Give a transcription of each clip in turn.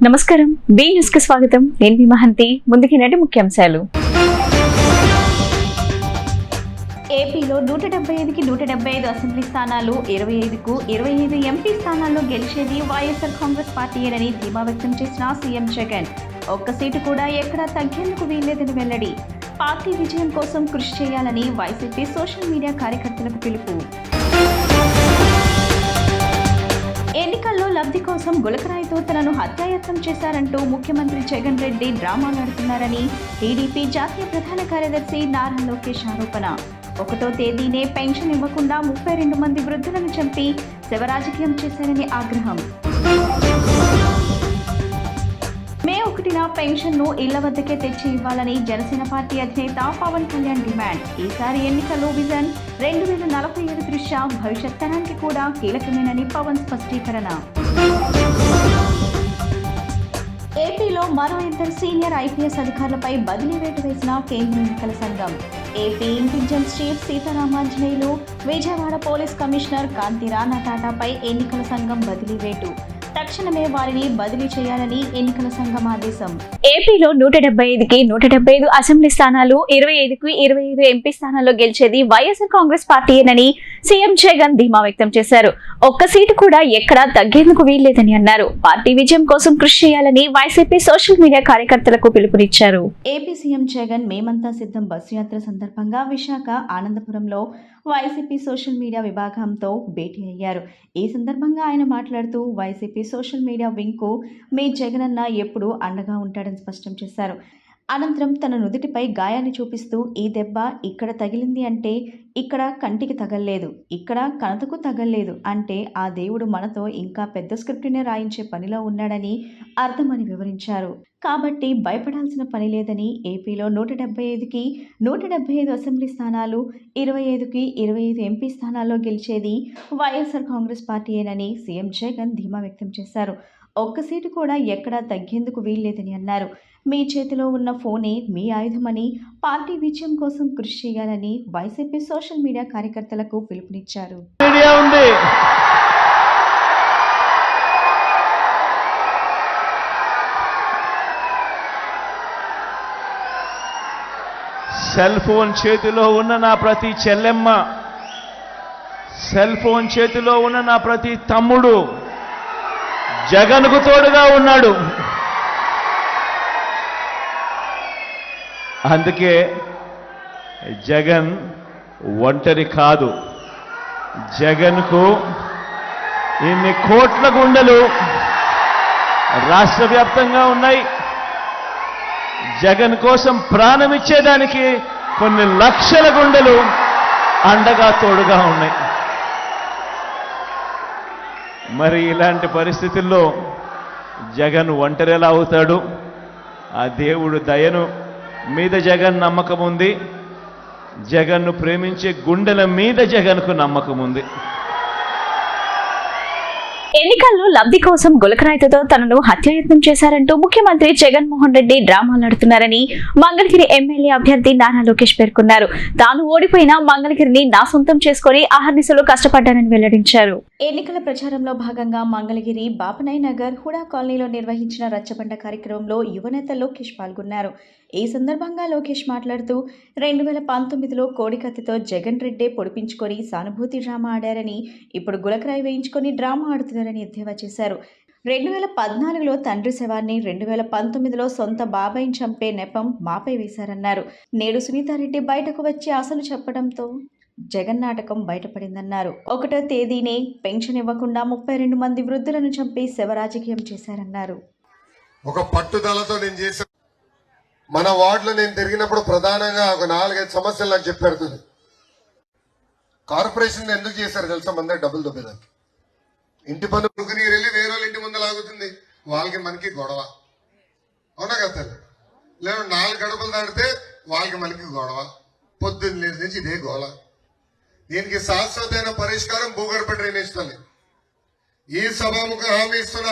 నమస్కారం, B news కి స్వాగతం. నేను మీ మహంతి. ముందుకి నాటి ముఖ్యాంశాలు. ఏపీలో 175కి 175 అసెంబ్లీ స్థానాలు, 25కు 25 ఎంపీ స్థానాల్లో గెలిచేది వైఎస్ఆర్ కాంగ్రెస్ పార్టీయేనని ధీమా వ్యక్తం చేసిన సీఎం జగన్. ఒక్క సీటు కూడా ఎక్కడా తగ్గేందుకు వీల్లేదని వెల్లడి. పార్టీ విజయం కోసం కృషి చేయాలని వైసీపీ సోషల్ మీడియా కార్యకర్తలకు పిలుపు. ఎన్నికల్లో లబ్ధి కోసం గులకరాయితో తనను హత్యాయత్నం చేశారంటూ ముఖ్యమంత్రి జగన్ రెడ్డి డ్రామాలాడుతున్నారని టీడీపీ జాతీయ ప్రధాన కార్యదర్శి నారా లోకేష్ ఆరోపణ. 1వ తేదీనే పెన్షన్ ఇవ్వకుండా 32 మంది వృద్ధులను చంపి శవరాజకీయం చేశారని ఆగ్రహం. మే 1న పెన్షన్ను ఇళ్ల వద్దకే తెచ్చి ఇవ్వాలని జనసేన పార్టీ అధినేత పవన్ కళ్యాణ్ డిమాండ్. ఈసారి ఎన్నికల్లో విజన్ 2047 దృష్ట్యా భవిష్యత్ తరానికి కూడా కీలకమేనని పవన్ స్పష్టీకరణ. ఏపీలో మరో 2 సీనియర్ ఐపీఎస్ అధికారులపై బదిలీ వేటు వేసిన కేంద్ర ఎన్నికల సంఘం. AP intelligence chief Sitaramanjaneyulu, Vijayawada police commissioner Kanthi Rana టాటాపై ఎన్నికల సంఘం బదిలీ వేటు. తక్షణమే వారిని బదిలీ చేయాలని ఎన్నికల సంఘం ఆదేశం. ఏపీలో 175కి 175 అసెంబ్లీ స్థానాలు, 25కి 25 ఎంపీ స్థానాల్లో గెలిచేది వైఎస్ఆర్ కాంగ్రెస్ పార్టీయేనని సీఎం జగన్ ధీమా వ్యక్తం చేశారు. ఒక్క సీటు కూడా ఎక్కడా తగ్గేందుకు వీల్లేదని అన్నారు. పార్టీ విజయం కోసం కృషి చేయాలని వైసీపీ సోషల్ మీడియా కార్యకర్తలకు పిలుపునిచ్చారు. ఏపీ సీఎం జగన్ మేమంతా సిద్ధం బస్సు యాత్ర సందర్భంగా విశాఖ ఆనందపురంలో వైసీపీ సోషల్ మీడియా విభాగంతో భేటీ అయ్యారు. ఈ సందర్భంగా ఆయన మాట్లాడుతూ వైసీపీ సోషల్ మీడియా వింగ్కు మీ జగనన్న ఎప్పుడూ అండగా ఉంటాడని స్పష్టం చేశారు. అనంతరం తన నుదుటిపై గాయాన్ని చూపిస్తూ ఈ దెబ్బ ఇక్కడ తగిలింది అంటే ఇక్కడ కంటికి తగల్లేదు, ఇక్కడ కణతకు తగల్లేదు అంటే ఆ దేవుడు మనతో ఇంకా పెద్ద స్క్రిప్ట్నే రాయించే పనిలో ఉన్నాడని అర్థమని వివరించారు. కాబట్టి భయపడాల్సిన పని లేదని, ఏపీలో 175కి 175 అసెంబ్లీ స్థానాలు, 25కి 25 ఎంపీ స్థానాల్లో గెలిచేది వైఎస్ఆర్ కాంగ్రెస్ పార్టీయేనని సీఎం జగన్ ధీమా వ్యక్తం చేశారు. ఒక్క సీటు కూడా ఎక్కడా తగ్గేందుకు వీల్లేదని అన్నారు. మీ చేతిలో ఉన్న ఫోనే మీ ఆయుధమని, పార్టీ విజయం కోసం కృషి చేయాలని వైసీపీ సోషల్ మీడియా కార్యకర్తలకు పిలుపునిచ్చారు. సెల్ ఫోన్ చేతిలో ఉన్న నా ప్రతి చెల్లెమ్మ, సెల్ ఫోన్ చేతిలో ఉన్న నా ప్రతి తమ్ముడు జగన్కు తోడుగా ఉన్నాడు. అందుకే జగన్ ఒంటరి కాదు. జగన్కు ఇన్ని కోట్ల గుండెలు రాష్ట్ర వ్యాప్తంగా ఉన్నాయి. జగన్ కోసం ప్రాణమిచ్చేదానికి కొన్ని లక్షల గుండెలు అండగా తోడుగా ఉన్నాయి. మరి ఇలాంటి పరిస్థితుల్లో జగన్ ఒంటరి ఎలా అవుతాడు? ఆ దేవుడు దయను మీద జగన్ నమ్మకం ఉంది. జగన్ను ప్రేమించే గుండెల మీద జగన్కు నమ్మకం ఉంది. ఎన్నికల్లో లబ్ధి కోసం గులకరాయితో తనను హత్యాయత్నం చేశారంటూ ముఖ్యమంత్రి జగన్మోహన్ రెడ్డి డ్రామాలాడుతున్నారని మంగళగిరి ఎమ్మెల్యే అభ్యర్థి నారా లోకేష్ పేర్కొన్నారు. తాను ఓడిపోయిన మంగళగిరిని నా సొంతం చేసుకుని అహర్నిశలు కష్టపడ్డానని వెల్లడించారు. ఎన్నికల ప్రచారంలో భాగంగా మంగళగిరి బాపనాయ్ నగర్ హుడా కాలనీలో నిర్వహించిన రచ్చబండ కార్యక్రమంలో యువనేత లోకేష్ పాల్గొన్నారు. ఈ సందర్భంగా లోకేష్ మాట్లాడుతూ 2019లో కోడికత్తితో జగన్ రెడ్డే పొడిపించుకొని సానుభూతి డ్రామా ఆడారని, ఇప్పుడు గులకరాయి వేయించుకొని డ్రామా ఆడుతున్నారని ఎద్దేవా చేశారు. 2014లో తండ్రి శవాన్ని, 2019లో సొంత బాబాయిని చంపే నెపం మాపై వేశారన్నారు. నేడు సునీతారెడ్డి బయటకు వచ్చి అసలు చెప్పడంతో జగన్ నాటకం బయటపడిందన్నారు. 1వ తేదీనే పెన్షన్ ఇవ్వకుండా 32 మంది వృద్ధులను చంపి శవరాజకీయం చేశారన్నారు. ఒక పట్టుదలతో నేను చేశాను. మన వార్డులో నేను తిరిగినప్పుడు ప్రధానంగా ఒక 4-5 సమస్యలు నాకు చెప్పారు. కార్పొరేషన్ ఎందుకు చేశారు తెలుసా? మందరికి డబ్బులు దొబ్బేదానికి. ఇంటి పన్ను నీరు వెళ్ళి వేరే వాళ్ళ ఇంటి ముందు లాగుతుంది, వాళ్ళకి మనకి గొడవ. అవునా కదా? లేదు 4 గడపలు దాడితే వాళ్ళకి మనకి గొడవ. పొద్దున్న లేచి నుంచి ఇదే గోళ. దీనికి శాశ్వతమైన పరిష్కారం భూగర్భ డ్రైనేజ్ తల్లి. ఈ సభాముఖ హామీ ఇస్తున్న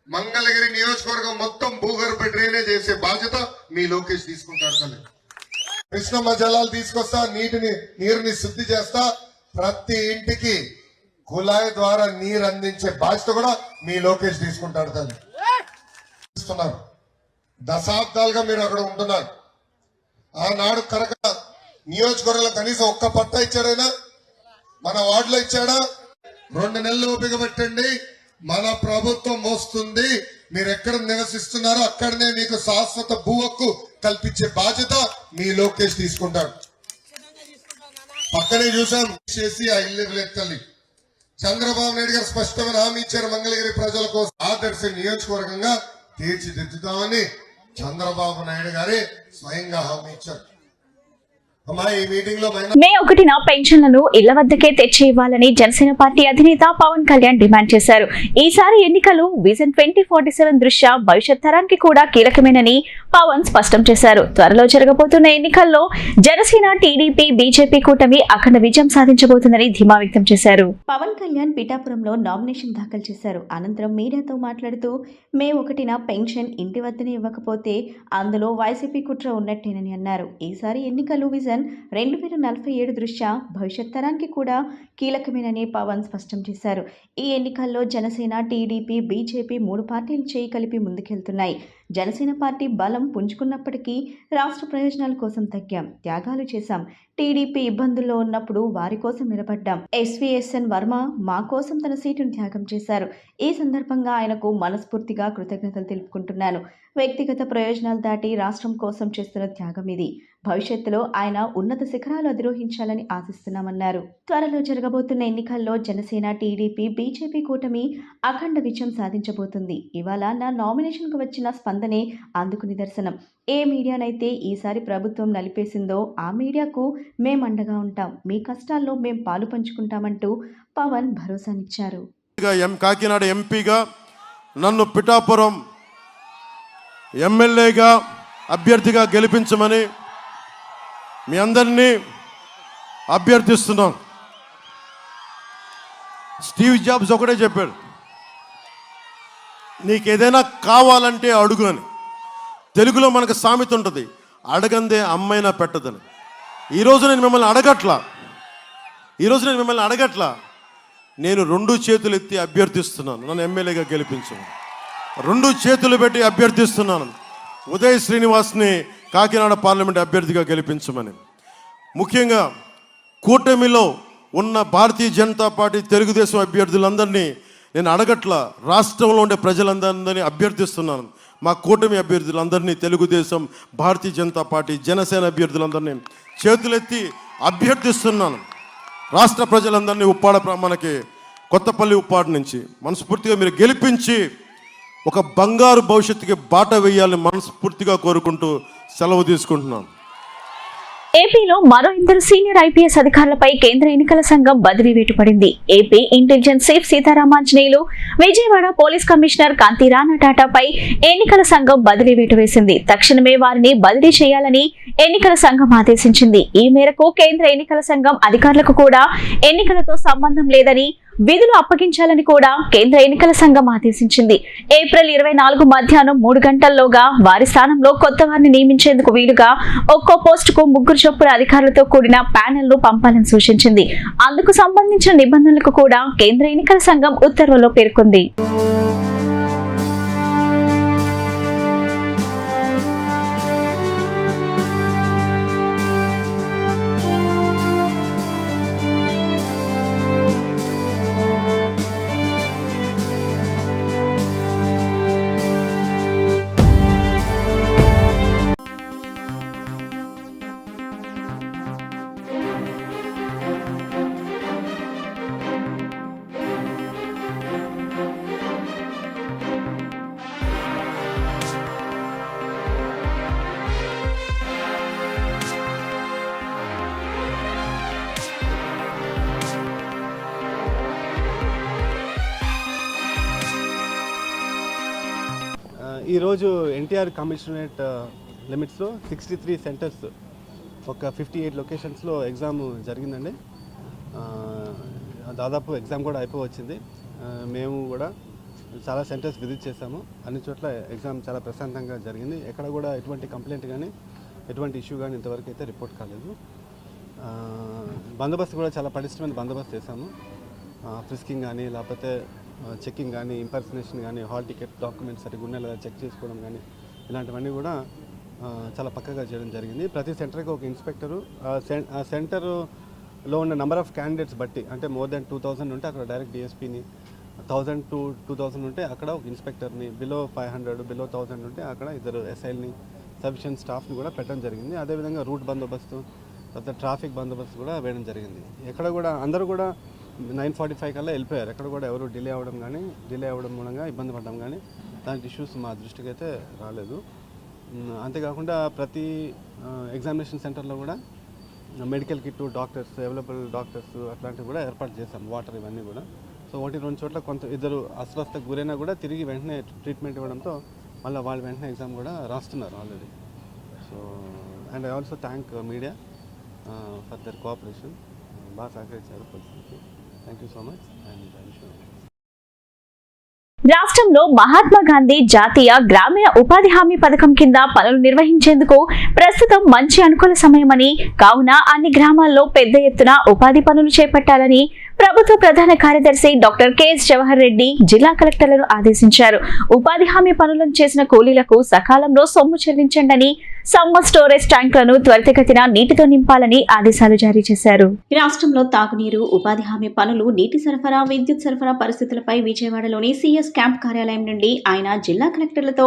మంగళగిరి నియోజకవర్గం మొత్తం భూగర్భ డ్రైనేజ్ చేసే బాధ్యత మీ లోకేష్ తీసుకుంటారు తల్లి. కృష్ణమ్మ జలాలు తీసుకొస్తా, నీరుని శుద్ధి చేస్తా, ప్రతి ఇంటికి కుళాయి ద్వారా నీరు అందించే బాధ్యత కూడా మీ లోకేష్ తీసుకుంటాడు తల్లి. ఇస్తున్నారు. దశాబ్దాలుగా మీరు అక్కడ ఉంటున్నారు. ఆనాడు కరక నియోజకవర్గంలో కనీసం ఒక్క పట్టా ఇచ్చాడైనా? మన వార్డులో ఇచ్చాడా? 2 నెలలు ఓపిక పెట్టండి, మన ప్రభుత్వం మోస్తుంది. మీరు ఎక్కడ నివసిస్తున్నారో అక్కడనే మీకు శాశ్వత భూ హక్కు కల్పించే బాధ్యత మీ లోకేష్ తీసుకుంటాడు. పక్కనే చూసాం చేసి ఆ ఇల్లు ఎత్తల్లి. చంద్రబాబు నాయుడు గారు స్పష్టమైన హామీ ఇచ్చారు, మంగళగిరి ప్రజల కోసం ఆదర్శ నియోజకవర్గంగా తీర్చిదిద్దుతామని చంద్రబాబు నాయుడు గారే స్వయంగా హామీ ఇచ్చారు. మే 1న పెన్షన్లను ఇళ్ల వద్దకే తెచ్చి ఇవ్వాలని జనసేన పార్టీ అధినేత పవన్ కళ్యాణ్ డిమాండ్ చేశారు. ఈసారి ఎన్నికలు విజన్ 2047 దృష్ట్యా భవిష్యత్ తరానికి కూడా కీలకమేనని పవన్ స్పష్టం చేశారు. త్వరలో జరగబోతున్న ఎన్నికల్లో జనసేన, టీడీపీ, బీజేపీ కూటమి అఖండ విజయం సాధించబోతుందని ధీమా వ్యక్తం చేశారు. పవన్ కళ్యాణ్ పిఠాపురంలో నామినేషన్ దాఖలు చేశారు. అనంతరం మీడియాతో మాట్లాడుతూ మే 1న పెన్షన్ ఇంటి వద్దనే ఇవ్వకపోతే అందులో వైసీపీ కుట్ర ఉన్నట్టేనని అన్నారు. ఈసారి ఎన్నికలు విజన్ 2047 దృష్ట్యా భవిష్యత్ తరానికి కూడా కీలకమేనని పవన్ స్పష్టం చేశారు. ఈ ఎన్నికల్లో జనసేన, టీడీపీ, బీజేపీ 3 పార్టీలు చేయి కలిపి ముందుకెళ్తున్నాయి. జనసేన పార్టీ బలం పుంజుకున్నప్పటికీ రాష్ట్ర ప్రయోజనాల కోసం తగ్గాం, త్యాగాలు చేశాం. టీడీపీ ఇబ్బందుల్లో ఉన్నప్పుడు వారి కోసం నిలబడ్డాం. ఎస్వీఎస్ఎన్ వర్మ మా కోసం తన సీటును త్యాగం చేశారు. ఈ సందర్భంగా ఆయనకు మనస్ఫూర్తిగా కృతజ్ఞతలు తెలుపుకుంటున్నాను. వ్యక్తిగత ప్రయోజనాలు దాటి రాష్ట్రం కోసం చేస్తున్న త్యాగం ఇది. భవిష్యత్తులో ఆయన ఉన్నత శిఖరాలు అధిరోహించాలని ఆశిస్తున్నామన్నారు. త్వరలో జరగబోతున్న ఎన్నికల్లో జనసేన, టీడీపీ, బీజేపీ కూటమి అఖండ విజయం సాధించబోతుంది. ఇవాళ నా నామినేషన్కు వచ్చిన స్పందనే అందుకు నిదర్శనం. ఏ మీడియానైతే ఈసారి ప్రభుత్వం నలిపేసిందో ఆ మీడియాకు మేమండగా ఉంటాం. మీ కష్టాల్లో మేం పాలు పంచుకుంటామంటూ పవన్ భరోసానిచ్చారు. కాకినాడ ఎంపీగా, నన్ను పిఠాపురం ఎమ్మెల్యేగా అభ్యర్థిగా గెలిపించమని మీ అందరినీ అభ్యర్థిస్తున్నాం. స్టీవ్ జాబ్స్ ఒకటే చెప్పాడు, నీకేదైనా కావాలంటే అడుగు అని. తెలుగులో మనకు సామెత ఉంటుంది, అడగందే అమ్మైనా పెట్టదని. ఈరోజు నేను మిమ్మల్ని అడగట్లా, నేను 2 చేతులు ఎత్తి అభ్యర్థిస్తున్నాను, నన్ను ఎమ్మెల్యేగా గెలిపించను. 2 చేతులు పెట్టి అభ్యర్థిస్తున్నాను, ఉదయ్ శ్రీనివాస్ని కాకినాడ పార్లమెంట్ అభ్యర్థిగా గెలిపించమని. ముఖ్యంగా కూటమిలో ఉన్న భారతీయ జనతా పార్టీ, తెలుగుదేశం అభ్యర్థులందరినీ నేను అడగట్లా, రాష్ట్రంలో ఉండే ప్రజలందరినీ అభ్యర్థిస్తున్నాను. మా కూటమి అభ్యర్థులందరినీ, తెలుగుదేశం, భారతీయ జనతా పార్టీ, జనసేన అభ్యర్థులందరినీ చేతులెత్తి అభ్యర్థిస్తున్నాను. రాష్ట్ర ప్రజలందరినీ మనకి కొత్తపల్లి ఉప్పాడు నుంచి మనస్ఫూర్తిగా మీరు గెలిపించి ఒక బంగారు భవిష్యత్తుకి బాట వేయాలని మనస్ఫూర్తిగా కోరుకుంటూ సెలవు తీసుకుంటున్నాను. ఏపీలో మరో 2 సీనియర్ ఐపీఎస్ అధికారులపై కేంద్ర ఎన్నికల సంఘం బదిలీ వేటు పడింది. AP intelligence chief Sitaramanjaneyulu, Vijayawada police commissioner Kanthi Rana టాటాపై ఎన్నికల సంఘం బదిలీ వేటు వేసింది. తక్షణమే వారిని బదిలీ చేయాలని ఎన్నికల సంఘం ఆదేశించింది. ఈ మేరకు కేంద్ర ఎన్నికల సంఘం అధికారులకు కూడా ఎన్నికలతో సంబంధం లేదని, విధులు అప్పగించాలని కూడా కేంద్ర ఎన్నికల సంఘం ఆదేశించింది. ఏప్రిల్ 24 మధ్యాహ్నం 3 గంటల్లోగా వారి స్థానంలో కొత్త వారిని నియమించేందుకు వీలుగా ఒక్కో పోస్టుకు 3 చొప్పున అధికారులతో కూడిన ప్యానెల్ను పంపాలని సూచించింది. అందుకు సంబంధించిన నిబంధనలకు కూడా కేంద్ర ఎన్నికల సంఘం ఉత్తర్వుల్లో పేర్కొంది. ఈరోజు ఎన్టీఆర్ కమిషనరేట్ లిమిట్స్లో 63 సెంటర్స్, ఒక 58 లొకేషన్స్లో ఎగ్జామ్ జరిగిందండి. దాదాపు ఎగ్జామ్ కూడా అయిపోవచ్చింది. మేము కూడా చాలా సెంటర్స్ విజిట్ చేశాము. అన్ని చోట్ల ఎగ్జామ్ చాలా ప్రశాంతంగా జరిగింది. ఎక్కడ కూడా ఎటువంటి కంప్లైంట్ కానీ ఎటువంటి ఇష్యూ కానీ ఇంతవరకు అయితే రిపోర్ట్ కాలేదు. బందోబస్తు కూడా చాలా పటిష్టమైన బందోబస్తు చేశాము. ఫ్రిస్కింగ్ కానీ లేకపోతే చెక్కింగ్ కానీ, ఇంపర్సనేషన్ కానీ, హాల్ టికెట్ డాక్యుమెంట్స్ సరిగ్గా ఉన్నాయి లేదా చెక్ చేసుకోవడం కానీ ఇలాంటివన్నీ కూడా చాలా పక్కగా చేయడం జరిగింది. ప్రతి సెంటర్కి ఒక ఇన్స్పెక్టరు, ఆ సెంటర్లో ఉన్న నెంబర్ ఆఫ్ క్యాండిడేట్స్ బట్టి, అంటే మోర్ దెన్ 2000 ఉంటే అక్కడ డైరెక్ట్ డిఎస్పీని, 1000 to 2000 ఉంటే అక్కడ ఒక ఇన్స్పెక్టర్ని, బిలో 500 బిలో 1000 ఉంటే అక్కడ ఇద్దరు ఎస్ఐల్ని, సఫిషియెంట్ స్టాఫ్ని కూడా పెట్టడం జరిగింది. అదేవిధంగా రూట్ బందోబస్తు, తర్వాత ట్రాఫిక్ బందోబస్తు కూడా వేయడం జరిగింది. ఎక్కడ కూడా అందరూ కూడా 9:45 కల్లా వెళ్ళిపోయారు. ఎక్కడ కూడా ఎవరు డిలే అవ్వడం మూలంగా ఇబ్బంది పడడం కానీ దానికి ఇష్యూస్ మా దృష్టికి అయితే రాలేదు. అంతేకాకుండా ప్రతి ఎగ్జామినేషన్ సెంటర్లో కూడా medical kit, doctors, available doctors అట్లాంటివి కూడా ఏర్పాటు చేశాం, వాటర్ ఇవన్నీ కూడా. సో 1-2 చోట్ల ఇద్దరు అస్వస్థకు గురైనా కూడా తిరిగి వెంటనే ట్రీట్మెంట్ ఇవ్వడంతో మళ్ళీ వాళ్ళు వెంటనే ఎగ్జామ్ కూడా రాస్తున్నారు already. So and I also thank media for their cooperation. బాగా సహకరించారు పోలీసులకి. Thank you so much and రాష్ట్రంలో మహాత్మా గాంధీ జాతీయ గ్రామీణ ఉపాధి హామీ పథకం కింద పనులు నిర్వహించేందుకు ప్రస్తుతం మంచి అనుకూల సమయమని, కావున అన్ని గ్రామాల్లో పెద్ద ఎత్తున ఉపాధి పనులు చేపట్టాలని ప్రభుత్వ ప్రధాన కార్యదర్శి డాక్టర్ కెఎస్ జవహర్ రెడ్డి జిల్లా కలెక్టర్లను ఆదేశించారు. ఉపాధి హామీ పనులను చేసిన కూలీలకు సకాలంలో సొమ్ము చెల్లించండి, సమ్మర్ స్టోరేజ్ ట్యాంకులను త్వరితగతిన నీటితో నింపాలని ఆదేశాలు జారీ చేశారు. రాష్ట్రంలో తాగునీరు, ఉపాధి హామీ పనులు, నీటి సరఫరా, విద్యుత్ సరఫరా పరిస్థితులపై విజయవాడలోని సిఎస్ క్యాంప్ కార్యాలయం నుండి ఆయన జిల్లా కలెక్టర్లతో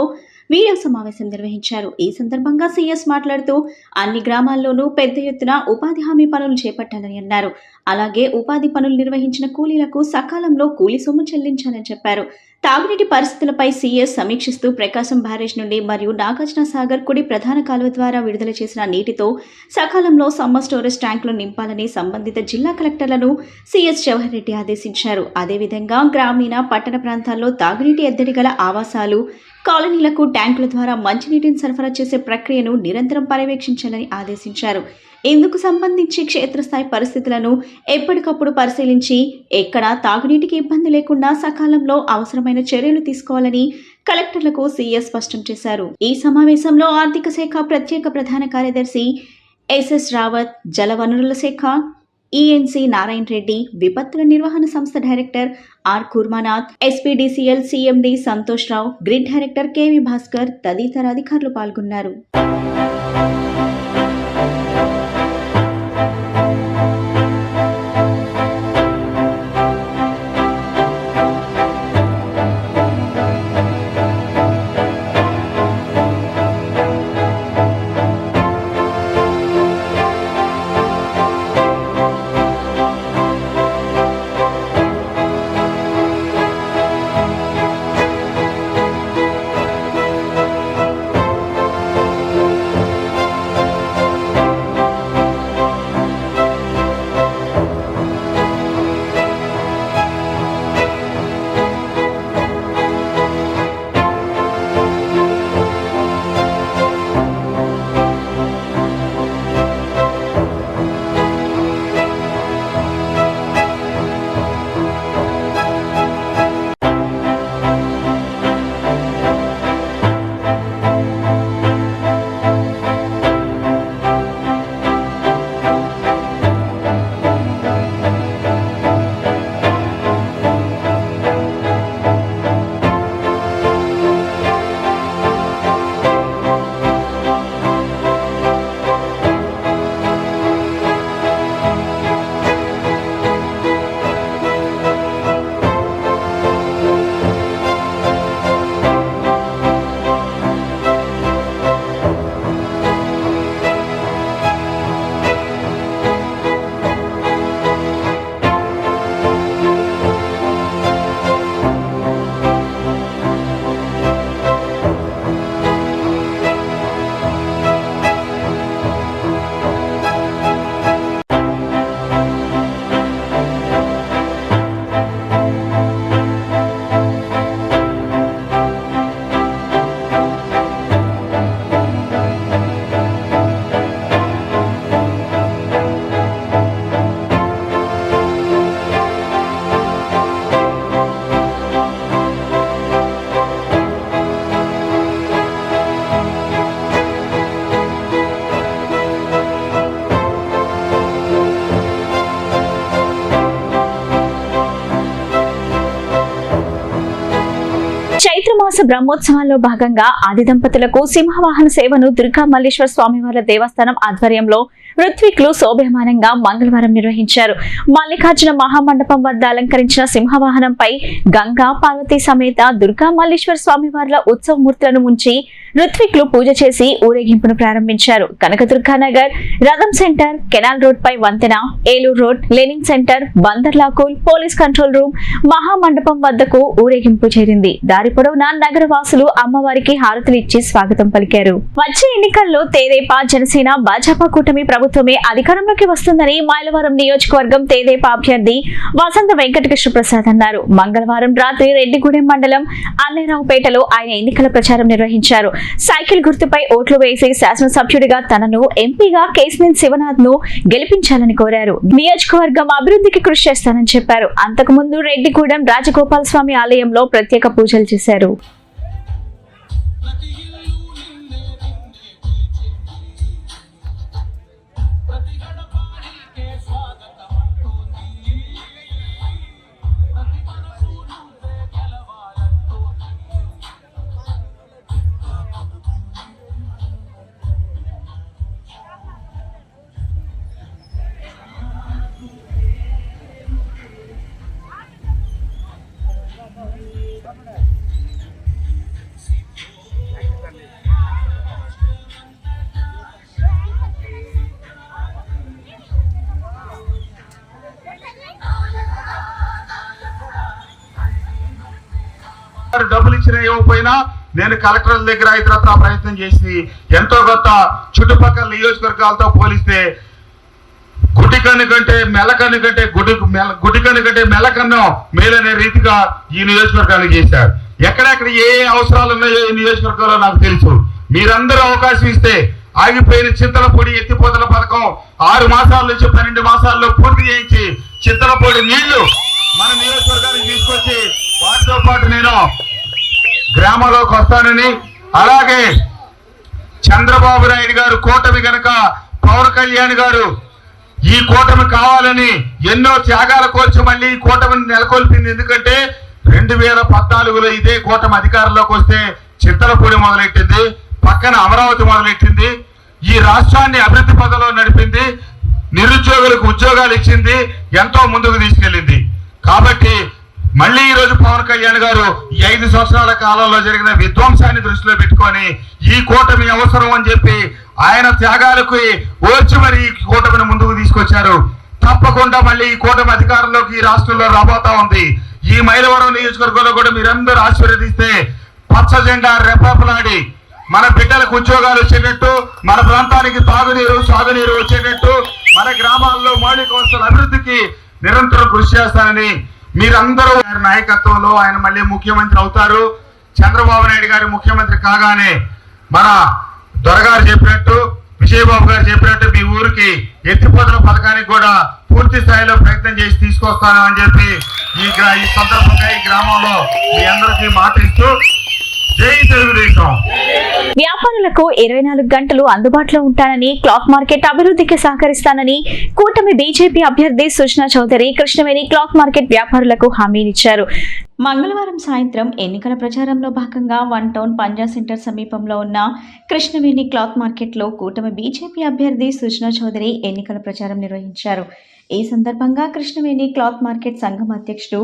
వీడియో సమావేశం నిర్వహించారు. ఈ సందర్భంగా సిఎస్ మాట్లాడుతూ అన్ని గ్రామాల్లోనూ పెద్ద ఎత్తున ఉపాధి హామీ పనులు చేపట్టాలని అన్నారు. అలాగే ఉపాధి పనులు నిర్వహించిన కూలీలకు సకాలంలో కూలీ సొమ్ము చెల్లించాలని చెప్పారు. తాగునీటి పరిస్థితులపై సీఎస్ సమీక్షిస్తూ ప్రకాశం బ్యారేజ్ నుండి మరియు నాగార్జున సాగర్ కుడి ప్రధాన కాలువ ద్వారా విడుదల చేసిన నీటితో సకాలంలో సమ్మర్ స్టోరేజ్ ట్యాంకులు నింపాలని సంబంధిత జిల్లా కలెక్టర్లను సీఎస్ జవహర్ రెడ్డి ఆదేశించారు. అదేవిధంగా గ్రామీణ, పట్టణ ప్రాంతాల్లో తాగునీటి ఎద్దడి గల ఆవాసాలు, కాలనీలకు ట్యాంకుల ద్వారా మంచినీటిని సరఫరా చేసే ప్రక్రియను నిరంతరం పర్యవేక్షించాలని ఆదేశించారు. ఇందుకు సంబంధించి క్షేత్రస్థాయి పరిస్థితులను ఎప్పటికప్పుడు పరిశీలించి ఎక్కడా తాగునీటికి ఇబ్బంది లేకుండా సకాలంలో అవసరమైన చర్యలు తీసుకోవాలని కలెక్టర్లకు సీఎస్ స్పష్టం చేశారు. ఈ సమావేశంలో ఆర్థిక శాఖ ప్రత్యేక ప్రధాన కార్యదర్శి ఎస్ఎస్ రావత్, జలవనరుల శాఖ ఈఎన్సీ నారాయణ రెడ్డి, విపత్తుల నిర్వహణ సంస్థ director R Kurmanath, SPDCL CMD Santosh Rao, grid director KV Bhaskar తదితర అధికారులు పాల్గొన్నారు. ధనుర్మాస బ్రహ్మోత్సవాల్లో భాగంగా ఆది దంపతులకు సింహవాహన సేవను దుర్గా మల్లేశ్వర స్వామివార్ల దేవస్థానం ఆధ్వర్యంలో ఋత్విక్లు శోభ్యమానంగా మంగళవారం నిర్వహించారు. మల్లికార్జున మహామండపం వద్ద అలంకరించిన సింహవాహనంపై గంగా పార్వతీ సమేత దుర్గా మల్లేశ్వర స్వామివార్ల ఉత్సవమూర్తులను ఉంచి ఋత్విక్లు పూజ చేసి ఊరేగింపును ప్రారంభించారు. కనకదుర్గానగర్, రథం సెంటర్, కెనాల్ రోడ్ పై వంతెన, ఏలూరు రోడ్, లెనిన్ సెంటర్, బందర్లాకూల్, పోలీస్ కంట్రోల్ రూమ్, మహామండపం వద్దకు ఊరేగింపు చేరింది. దారి పొడవునా నగర వాసులు అమ్మవారికి హారతులు ఇచ్చి స్వాగతం పలికారు. వచ్చే ఎన్నికల్లో తెదేపా, జనసేన, భాజపా కూటమి ప్రభుత్వమే అధికారంలోకి వస్తుందని మైలవరం నియోజకవర్గం తెదేపా అభ్యర్థి వసంత వెంకటకృష్ణ ప్రసాద్ అన్నారు. మంగళవారం రాత్రి రెడ్డిగూడెం మండలం అన్నేరావుపేటలో ఆయన ఎన్నికల ప్రచారం నిర్వహించారు. సైకిల్ గుర్తుపై ఓట్లు వేసి శాసనసభ్యుడిగా తనను, ఎంపీగా కేశినేని శివనాథ్ ను గెలిపించాలని కోరారు. నియోజకవర్గం అభివృద్ధికి కృషి చేస్తానని చెప్పారు. అంతకుముందు రెడ్డిగూడెం రాజగోపాల స్వామి ఆలయంలో ప్రత్యేక పూజలు చేశారు. డబ్బులు ఇచ్చినా ఇవ్వకపోయినా నేను కలెక్టర్ల దగ్గర ఇతరత్రా ప్రయత్నం చేసి ఎంతో కొంత చుట్టుపక్కల నియోజకవర్గాలతో పోలిస్తే గుడ్డికన్ను కంటే మెల్లకన్ను కంటే గుడ్డికన్ను కంటే మెల్లకన్ను మేలనే రీతిగా ఈ నియోజకవర్గానికి చేశారు. ఎక్కడెక్కడ ఏ అవసరాలు ఉన్నాయో ఈ నియోజకవర్గంలో నాకు తెలుసు. మీరందరూ అవకాశం ఇస్తే ఆగిపోయిన చింతలపూడి ఎత్తిపోతల పథకం 6 మాసాల నుంచి 12 మాసాల్లో పూర్తి చేయించి చింతలపూడి నీళ్లు మన నియోజకవర్గానికి తీసుకొచ్చి వాటితో పాటు నేను గ్రామంలోకి వస్తానని, అలాగే చంద్రబాబు నాయుడు గారు కూటమి గనక పవన్ కళ్యాణ్ గారు ఈ కూటమి కావాలని ఎన్నో త్యాగాల కోర్చి మళ్ళీ ఈ కూటమిని నెలకొల్పింది. ఎందుకంటే 2014లో ఇదే కూటమి అధికారంలోకి వస్తే చింతలపూడి మొదలెట్టింది, పక్కన అమరావతి మొదలెట్టింది, ఈ రాష్ట్రాన్ని అభివృద్ధి పథంలో నడిపింది, నిరుద్యోగులకు ఉద్యోగాలు ఇచ్చింది, ఎంతో ముందుకు తీసుకెళ్ళింది. కాబట్టి మళ్ళీ ఈ రోజు పవన్ కళ్యాణ్ గారు ఈ 5 సంవత్సరాల కాలంలో జరిగిన విధ్వంసాన్ని దృష్టిలో పెట్టుకొని ఈ కూటమి అవసరం అని చెప్పి ఆయన త్యాగాలకు ఓర్చి మరి ఈ కూటమిని ముందుకు తీసుకొచ్చారు. తప్పకుండా మళ్ళీ ఈ కూటమి అధికారంలోకి ఈ రాష్ట్రంలో రాబోతా ఉంది. ఈ మైలవరం నియోజకవర్గంలో కూడా మీరందరూ ఆశీర్వదిస్తే పచ్చ జెండా రెపరెపలాడి మన బిడ్డలకు ఉద్యోగాలు వచ్చేటట్టు, మన ప్రాంతానికి తాగునీరు, సాగునీరు వచ్చేటట్టు, మన గ్రామాల్లో మౌలిక వసతుల అభివృద్ధికి నిరంతరం కృషి చేస్తానని మీరందరూ నాయకత్వంలో ఆయన మళ్ళీ ముఖ్యమంత్రి అవుతారు. చంద్రబాబు నాయుడు గారు ముఖ్యమంత్రి కాగానే మన దొరగారు చెప్పినట్టు, విజయబాబు గారు చెప్పినట్టు మీ ఊరికి ఎత్తిపోతల పథకానికి కూడా పూర్తి స్థాయిలో ప్రయత్నం చేసి తీసుకొస్తాను అని చెప్పి ఈ సందర్భంగా ఈ గ్రామంలో మీ అందరికీ మాట ఇస్తూ జై తెలుగుదేశం. వ్యాపారులకు 24 గంటలు అందుబాటులో ఉంటానని, క్లాత్ మార్కెట్ అభివృద్ధికి సహకరిస్తానని కూటమి బీజేపీ అభ్యర్థి సుష్నా చౌదరి కృష్ణవేణి క్లాత్ మార్కెట్ వ్యాపారులకు హామీనిచ్చారు. మంగళవారం సాయంత్రం ఎన్నికల ప్రచారంలో భాగంగా 1 టౌన్ పంజా సెంటర్ సమీపంలో ఉన్న కృష్ణవేణి క్లాత్ మార్కెట్లో కూటమి బీజేపీ అభ్యర్థి సుష్నా చౌదరి ఎన్నికల ప్రచారం నిర్వహించారు. ఈ సందర్భంగా కృష్ణవేణి క్లాత్ మార్కెట్ సంఘం అధ్యక్షుడు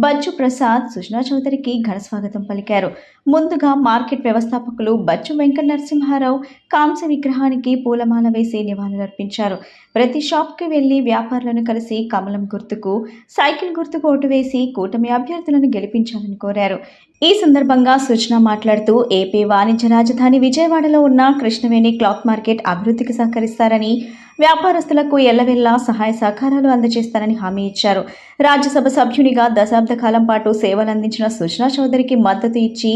బచ్చు ప్రసాద్ సుష్నా చౌదరికి ఘన స్వాగతం పలికారు. ముందుగా మార్కెట్ వ్యవస్థాపకులు బచ్చు వెంకట నరసింహారావు కాంస్య విగ్రహానికి పూలమాల వేసి నివాళులర్పించారు. ప్రతి షాప్కి వెళ్లి వ్యాపారులను కలిసి కమలం గుర్తుకు, సైకిల్ గుర్తుకు ఓటు వేసి కూటమి అభ్యర్థులను గెలిపించాలని కోరారు. ఈ సందర్భంగా సుష్నా మాట్లాడుతూ ఏపీ వాణిజ్య రాజధాని విజయవాడలో ఉన్న కృష్ణవేణి క్లాత్ మార్కెట్ అభివృద్ధికి సహకరిస్తారని, వ్యాపారస్తులకు ఎల్లవెల్లా సహాయ సహకారాలు అందజేస్తారని హామీ ఇచ్చారు. రాజ్యసభ సభ్యునిగా దశాబ్ద కాలం పాటు సేవలందించిన సుష్నా చౌదరికి మద్దతు ఇచ్చి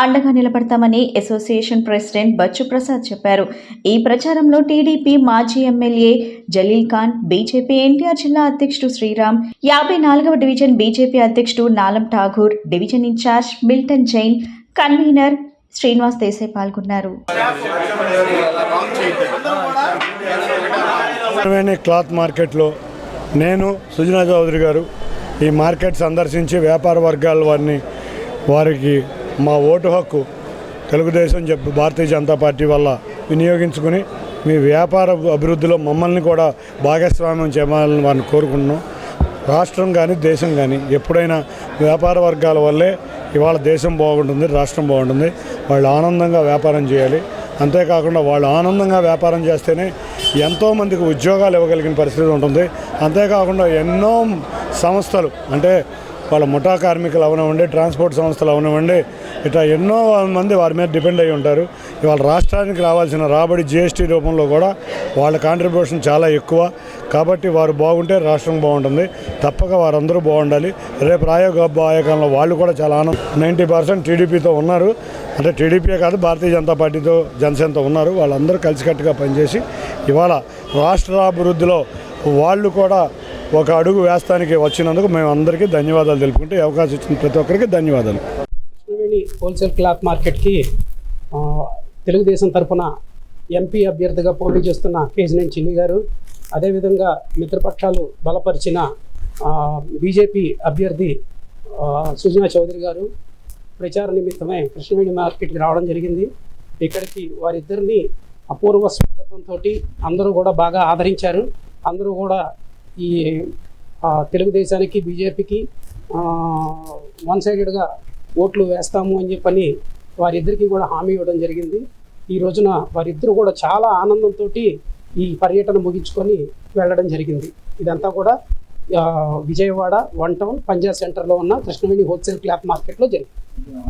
అండగా నిలబడతామని అసోసియేషన్ ప్రెసిడెంట్ బచ్చు ప్రసాద్ చెప్పారు. ఈ ప్రచారంలో టీడీపీ మాజీ MLA Jaleel Khan, BJP NTR జిల్లా అధ్యక్షుడు శ్రీరామ్, 54వ డివిజన్ బీజేపీ అధ్యక్షుడు Nalam Thakur, division incharge Milton Jain, convener Srinivas Desai పాల్గొన్నారు. క్లాత్ మార్కెట్లో నేను, సుజనా చౌదరి గారు ఈ మార్కెట్ సందర్శించి వ్యాపార వర్గాల వారికి మా ఓటు హక్కు తెలుగుదేశం భారతీయ జనతా పార్టీ వల్ల వినియోగించుకుని మీ వ్యాపార అభివృద్ధిలో మమ్మల్ని కూడా భాగస్వామ్యం చేయాలని వారిని కోరుకుంటున్నాం. రాష్ట్రం కానీ దేశం కానీ ఎప్పుడైనా వ్యాపార వర్గాల వల్లే ఇవాళ దేశం బాగుంటుంది, రాష్ట్రం బాగుంటుంది. వాళ్ళు ఆనందంగా వ్యాపారం చేయాలి. అంతేకాకుండా వాళ్ళు ఆనందంగా వ్యాపారం చేస్తేనే ఎంతోమందికి ఉద్యోగాలు ఇవ్వగలిగిన పరిస్థితి ఉంటుంది. అంతేకాకుండా ఎన్నో సంస్థలు అంటే వాళ్ళ ముఠా కార్మికులు అవనివ్వండి, ట్రాన్స్పోర్ట్ సంస్థలు అవనివ్వండి, ఇట్లా ఎన్నో మంది వారి మీద డిపెండ్ అయి ఉంటారు. ఇవాళ రాష్ట్రానికి రావాల్సిన రాబడి జీఎస్టీ రూపంలో కూడా వాళ్ళ కాంట్రిబ్యూషన్ చాలా ఎక్కువ. కాబట్టి వారు బాగుంటే రాష్ట్రం బాగుంటుంది. తప్పక వారందరూ బాగుండాలి. రేపు రాయకాలంలో వాళ్ళు కూడా చాలా 90% టీడీపీతో ఉన్నారు. అంటే టీడీపీయే కాదు, భారతీయ జనతా పార్టీతో జనసేనతో ఉన్నారు. వాళ్ళందరూ కలిసికట్టుగా పనిచేసి ఇవాళ రాష్ట్రాభివృద్ధిలో వాళ్ళు కూడా ఒక అడుగు వేస్తానికి వచ్చినందుకు మేము అందరికీ ధన్యవాదాలు తెలుపుకుంటూ అవకాశం ఇచ్చిన ప్రతి ఒక్కరికి ధన్యవాదాలు. కృష్ణవేణి హోల్సేల్ క్లాత్ మార్కెట్కి తెలుగుదేశం తరఫున ఎంపీ అభ్యర్థిగా పోటీ చేస్తున్న కేశినేని చిన్ని గారు, అదేవిధంగా మిత్రపక్షాలు బలపరిచిన బీజేపీ అభ్యర్థి సుజనా చౌదరి గారు ప్రచార నిమిత్తమే కృష్ణవేణి మార్కెట్కి రావడం జరిగింది. ఇక్కడికి వారిద్దరిని అపూర్వ స్వాగతంతో అందరూ కూడా బాగా ఆదరించారు. అందరూ కూడా ఈ తెలుగుదేశానికి బీజేపీకి వన్ సైడెడ్గా ఓట్లు వేస్తాము అని చెప్పని వారిద్దరికీ కూడా హామీ ఇవ్వడం జరిగింది. ఈ రోజున వారిద్దరూ కూడా చాలా ఆనందంతో ఈ పర్యటన ముగించుకొని వెళ్ళడం జరిగింది. ఇదంతా కూడా విజయవాడ 1 టౌన్ పంజాబ్ సెంటర్లో ఉన్న కృష్ణవేణి హోల్సేల్ క్లాత్ మార్కెట్లో జరిగింది.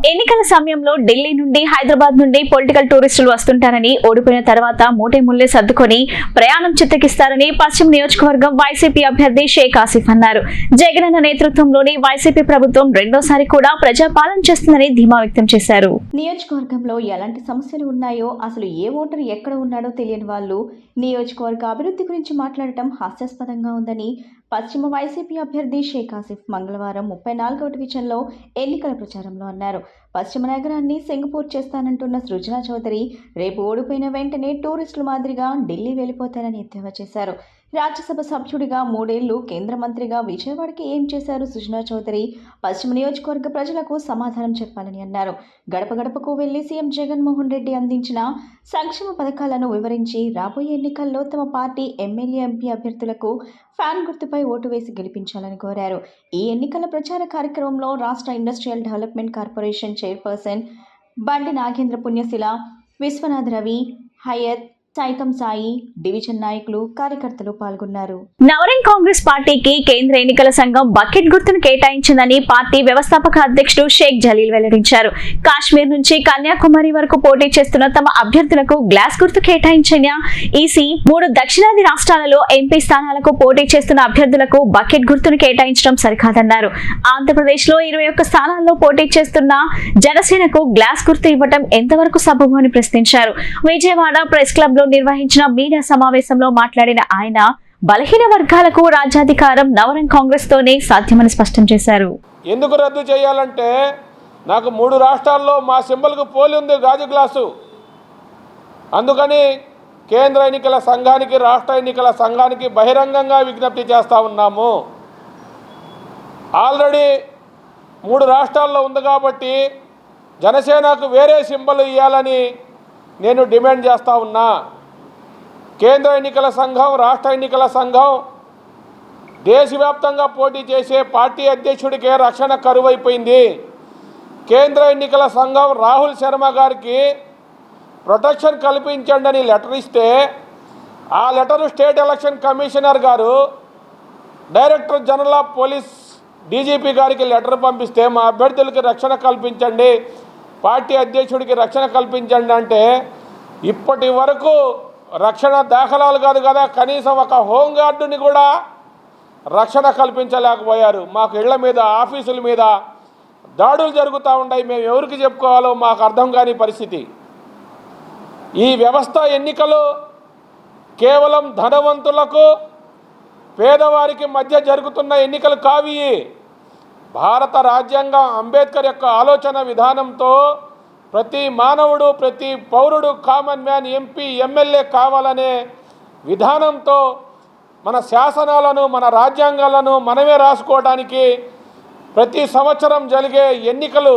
ఎన్నికల సమయంలో ఢిల్లీ నుండి హైదరాబాద్ నుండి పొలిటికల్ టూరిస్టులు వస్తుంటారని, ఓడిపోయిన తర్వాత మూటే ముల్లే సర్దుకొని ప్రయాణం చిత్తగిస్తారని పశ్చిమ నియోజకవర్గం వైసీపీ అభ్యర్థి షేక్ ఆసిఫ్ అన్నారు. జగనన్న నేతృత్వంలోని వైసీపీ ప్రభుత్వం రెండోసారి కూడా ప్రజాపాలన చేస్తుందని ధీమా వ్యక్తం చేశారు. నియోజకవర్గంలో ఎలాంటి సమస్యలు ఉన్నాయో, అసలు ఏ ఓటరు ఎక్కడ ఉన్నాడో తెలియని వాళ్ళు నియోజకవర్గ అభివృద్ధి గురించి మాట్లాడటం హాస్యాస్పదంగా ఉందని పశ్చిమ వైసీపీ అభ్యర్థి షేక్ ఆసిఫ్ మంగళవారం 34వ డివిజన్లో ఎన్నికల ప్రచారంలో అన్నారు. పశ్చిమ నగరాన్ని సింగపూర్ చేస్తానంటున్న సృజనా చౌదరి రేపు ఓడిపోయిన వెంటనే టూరిస్టుల మాదిరిగా ఢిల్లీ వెళ్లిపోతారని ఎద్దేవా చేశారు. రాజ్యసభ సభ్యుడిగా 3 ఏళ్లు కేంద్ర మంత్రిగా విజయవాడకి ఏం చేశారు సుజనా చౌదరి? పశ్చిమ నియోజకవర్గ ప్రజలకు సమాధానం చెప్పాలని అన్నారు. గడప గడపకు వెళ్లి సీఎం జగన్మోహన్ రెడ్డి అందించిన సంక్షేమ పథకాలను వివరించి రాబోయే ఎన్నికల్లో తమ పార్టీ ఎమ్మెల్యే, ఎంపీ అభ్యర్థులకు ఫ్యాన్ గుర్తుపై ఓటు వేసి గెలిపించాలని కోరారు. ఈ ఎన్నికల ప్రచార కార్యక్రమంలో రాష్ట్ర ఇండస్ట్రియల్ డెవలప్మెంట్ కార్పొరేషన్ చైర్పర్సన్ బండి నాగేంద్ర పుణ్యశిల, విశ్వనాథ్ రవి, హయత్, సైతం సాయి, డివిజన్ నాయకులు, కార్యకర్తలు పాల్గొన్నారు. నవరంగ్ కాంగ్రెస్ పార్టీకి కేంద్ర ఎన్నికల సంఘం బకెట్ గుర్తును కేటాయించిందని పార్టీ వ్యవస్థాపక అధ్యక్షుడు షేక్ జలీల్ వెల్లడించారు. కాశ్మీర్ నుంచి కన్యాకుమారి వరకు పోటీ చేస్తున్న తమ అభ్యర్థులకు గ్లాస్ గుర్తు కేటాయించిన ఈసీ 3 దక్షిణాది రాష్ట్రాలలో ఎంపీ స్థానాలకు పోటీ చేస్తున్న అభ్యర్థులకు బకెట్ గుర్తును కేటాయించడం సరికాదన్నారు. ఆంధ్రప్రదేశ్ లో 21 స్థానాల్లో పోటీ చేస్తున్న జనసేనకు గ్లాస్ గుర్తు ఇవ్వడం ఎంతవరకు సబబు అని ప్రశ్నించారు. విజయవాడ ప్రెస్ క్లబ్ లో నిర్వహించిన మీడియా సమావేశంలో మాట్లాడిన ఆయన బలహీన వర్గాలకు రాజ్యాధికారం నవరంగ్ కాంగ్రెస్ తోనే సాధ్యమని స్పష్టం చేశారు. ఎందుకు రద్దు చేయాలంటే నాకు 3 రాష్ట్రాల్లో మా సింబల్కు పోలి ఉంది గాజు గ్లాసు. అందుకని కేంద్ర ఎన్నికల సంఘానికి, రాష్ట్ర ఎన్నికల సంఘానికి బహిరంగంగా విజ్ఞప్తి చేస్తూ ఉన్నాము. ఆల్రెడీ 3 రాష్ట్రాల్లో ఉంది కాబట్టి జనసేనకు వేరే సింబల్ ఇవ్వాలని నేను డిమాండ్ చేస్తూ ఉన్నా. కేంద్ర ఎన్నికల సంఘం, రాష్ట్ర ఎన్నికల సంఘం దేశవ్యాప్తంగా పోటీ చేసే పార్టీ అధ్యక్షుడికే రక్షణ కరువైపోయింది. కేంద్ర ఎన్నికల సంఘం రాహుల్ శర్మ గారికి ప్రొటెక్షన్ కల్పించండి అని లెటర్ ఇస్తే ఆ లెటరు స్టేట్ ఎలక్షన్ కమిషనర్ గారు director general of police DGP గారికి లెటర్ పంపిస్తే మా అభ్యర్థులకి రక్షణ కల్పించండి, పార్టీ అధ్యక్షుడికి రక్షణ కల్పించండి అంటే ఇప్పటి వరకు రక్షణ దాఖలాలు కాదు కదా, కనీసం ఒక హోంగార్డుని కూడా రక్షణ కల్పించలేకపోయారు. మాకు ఇళ్ల మీద, ఆఫీసుల మీద దాడులు జరుగుతూ ఉన్నాయి. మేము ఎవరికి చెప్పుకోవాలో మాకు అర్థం కాని పరిస్థితి. ఈ వ్యవస్థ ఎన్నికలు కేవలం ధనవంతులకు, పేదవారికి మధ్య జరుగుతున్న ఎన్నికలు కావి. భారత రాజ్యాంగం అంబేద్కర్ యొక్క ఆలోచన విధానంతో ప్రతి మానవుడు, ప్రతి పౌరుడు కామన్ మ్యాన్, ఎంపీ, ఎమ్మెల్యే కావాలనే విధానంతో మన శాసనాలను, మన రాజ్యాంగాలను మనమే రాసుకోవడానికి ప్రతి సంవత్సరం జరిగే ఎన్నికలు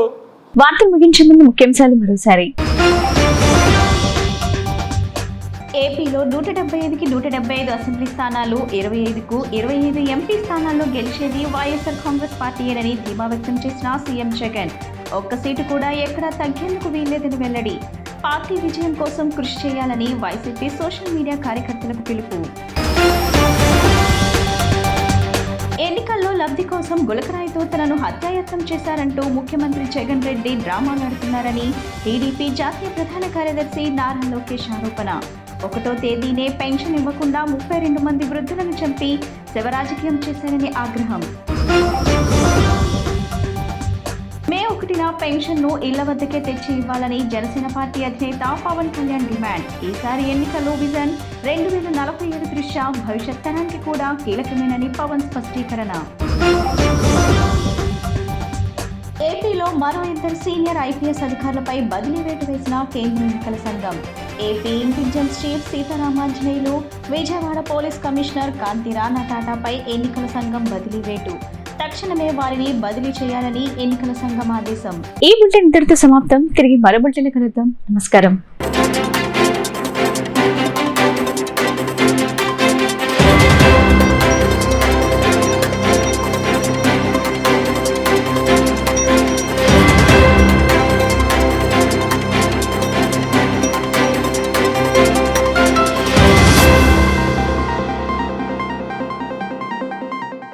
వార్తలు ముగించే ముందు ముఖ్యాంశాలు మరోసారి. ఏపీలో 175కి 175 అసెంబ్లీ స్థానాలు, 25కు 25 ఎంపీ స్థానాల్లో గెలిచేది వైఎస్ఆర్ కాంగ్రెస్ పార్టీయేనని ధీమా వ్యక్తం చేసిన సీఎం జగన్. ఒక్క సీటు కూడా ఎక్కడా తగ్గేందుకు వీల్లేదని వెల్లడి. పార్టీ విజయం కోసం కృషి చేయాలని వైసీపీ సోషల్ మీడియా కార్యకర్తలకు పిలుపు. ఎన్నికల్లో లబ్ధి కోసం గులకరాయితో తనను హత్యాయత్నం చేశారంటూ ముఖ్యమంత్రి జగన్ రెడ్డి డ్రామాలాడుతున్నారని టీడీపీ జాతీయ ప్రధాన కార్యదర్శి నారా లోకేష్ ఆరోపణ. 1వ తేదీనే పెన్షన్ ఇవ్వకుండా 32 మంది వృద్ధులను చంపి శివరాజకీయం చేశారని ఆగ్రహం. మే 1న పెన్షన్ను ఇళ్ల వద్దకే తెచ్చి ఇవ్వాలని జనసేన పార్టీ అధినేత పవన్ కళ్యాణ్ డిమాండ్. ఈసారి ఎన్నికల్లో విజన్ 2047 దృష్ట్యా భవిష్యత్ తరానికి కూడా కీలకమేనని పవన్ స్పష్టీకరణ. ఏపీలో మరో 2 సీనియర్ ఐపీఎస్ అధికారులపై బదిలీ వేటు వేసిన కేంద్ర ఎన్నికల సంఘం. AP intelligence chief Sitaramanjaneyulu, Vijayawada police commissioner Kanthi Rana టాటాపై ఎన్నికల సంఘం బదిలీ వేటు. తక్షణమే వారిని బదిలీ చేయాలని ఎన్నికల సంఘం ఆదేశం. ఈ బులెటిన్ ఇంతటితో సమాప్తం. తిరిగి మరో బులెటిన్ కలుద్దాం. నమస్కారం.